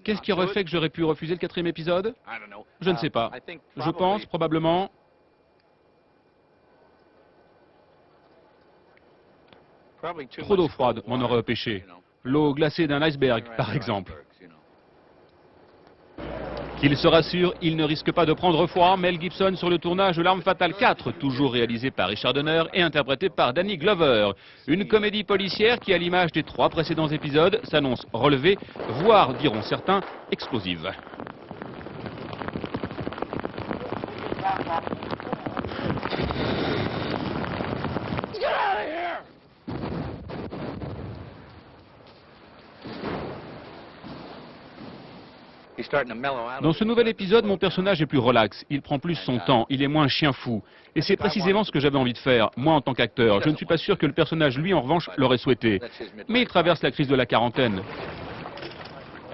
Qu'est-ce qui aurait fait que j'aurais pu refuser le 4e épisode? Je ne sais pas. Je pense probablement... Trop d'eau froide m'en aurait empêché. L'eau glacée d'un iceberg, par exemple. Qu'il se rassure, il ne risque pas de prendre froid. Mel Gibson sur le tournage de L'Arme Fatale 4, toujours réalisé par Richard Donner et interprété par Danny Glover. Une comédie policière qui, à l'image des 3 précédents épisodes, s'annonce relevée, voire, diront certains, explosive. Dans ce nouvel épisode, mon personnage est plus relax, il prend plus son temps, il est moins chien fou. Et c'est précisément ce que j'avais envie de faire, moi en tant qu'acteur. Je ne suis pas sûr que le personnage, lui, en revanche, l'aurait souhaité. Mais il traverse la crise de la quarantaine.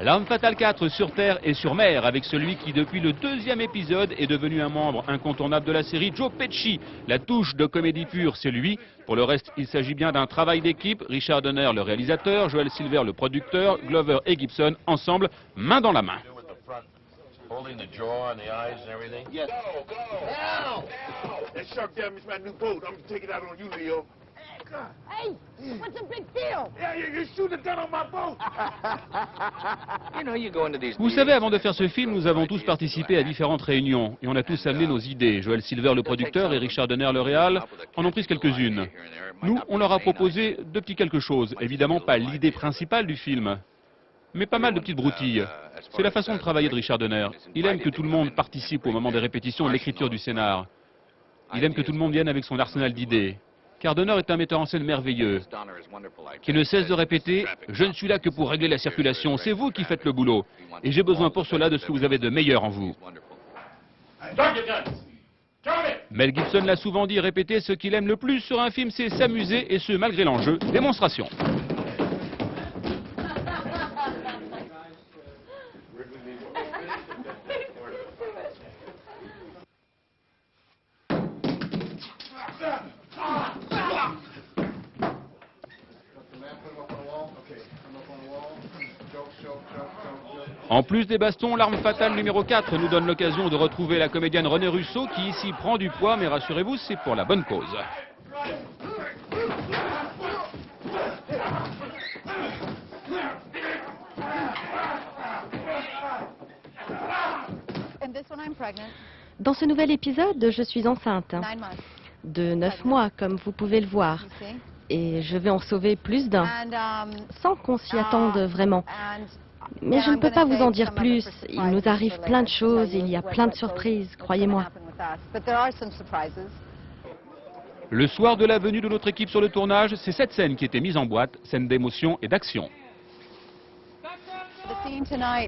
L'Arme Fatale 4 sur Terre et sur mer, avec celui qui, depuis le 2e épisode, est devenu un membre incontournable de la série, Joe Pesci. La touche de comédie pure, c'est lui. Pour le reste, il s'agit bien d'un travail d'équipe. Richard Donner, le réalisateur, Joel Silver, le producteur, Glover et Gibson, ensemble, main dans la main. Holding the jaw and the eyes and everything? Yes. Go, go! Now! That shark damaged my new boat. I'm gonna take it out on you, Leo. Hey, what's the big deal? Yeah, you shoot a gun on my boat! Vous savez, avant de faire ce film, nous avons tous participé à différentes réunions et on a tous amené nos idées. Joel Silver, le producteur, et Richard Donner, le réal, en ont pris quelques-unes. Nous, on leur a proposé de petits quelque chose. Évidemment, pas l'idée principale du film, mais pas mal de petites broutilles. C'est la façon de travailler de Richard Donner. Il aime que tout le monde participe au moment des répétitions de l'écriture du scénar. Il aime que tout le monde vienne avec son arsenal d'idées. Car Donner est un metteur en scène merveilleux, qui ne cesse de répéter « Je ne suis là que pour régler la circulation, c'est vous qui faites le boulot. Et j'ai besoin pour cela de ce que vous avez de meilleur en vous. » Mel Gibson l'a souvent dit et répété, ce qu'il aime le plus sur un film, c'est s'amuser, et ce, malgré l'enjeu. Démonstration. En plus des bastons, L'Arme Fatale numéro 4 nous donne l'occasion de retrouver la comédienne Renée Russo qui ici prend du poids, mais rassurez-vous, c'est pour la bonne cause. Dans ce nouvel épisode, je suis enceinte de 9 mois, comme vous pouvez le voir. Et je vais en sauver plus d'un, sans qu'on s'y attende vraiment. Mais je ne peux pas vous en dire plus. Il nous arrive plein de choses, il y a plein de surprises, croyez-moi. Le soir de la venue de notre équipe sur le tournage, c'est cette scène qui était mise en boîte, scène d'émotion et d'action.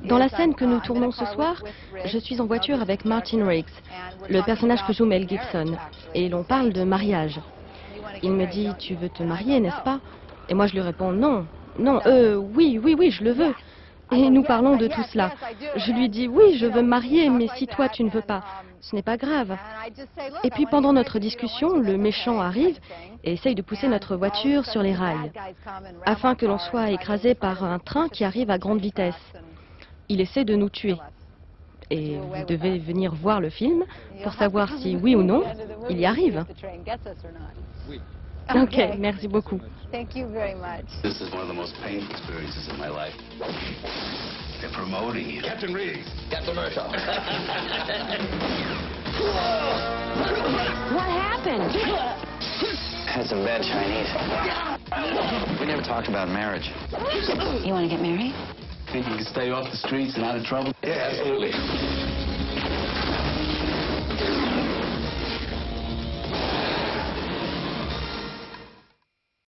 Dans la scène que nous tournons ce soir, je suis en voiture avec Martin Riggs, le personnage que joue Mel Gibson, et l'on parle de mariage. Il me dit « Tu veux te marier, n'est-ce pas ?» Et moi je lui réponds « Non, non, oui, je le veux. » Et nous parlons de tout cela. Je lui dis « Oui, je veux me marier, mais si toi tu ne veux pas, ce n'est pas grave. » Et puis pendant notre discussion, le méchant arrive et essaye de pousser notre voiture sur les rails, afin que l'on soit écrasé par un train qui arrive à grande vitesse. Il essaie de nous tuer. Et vous devez venir voir le film pour savoir si, oui ou non, il y arrive. Ok, merci beaucoup. This is one of the most painful experiences of my life. They're promoting you. Captain Riggs. Captain Murtaugh. What happened? Had some bad Chinese. We never talked about marriage. You want to get married? Think you can stay off the streets and out of trouble? Yeah, absolutely.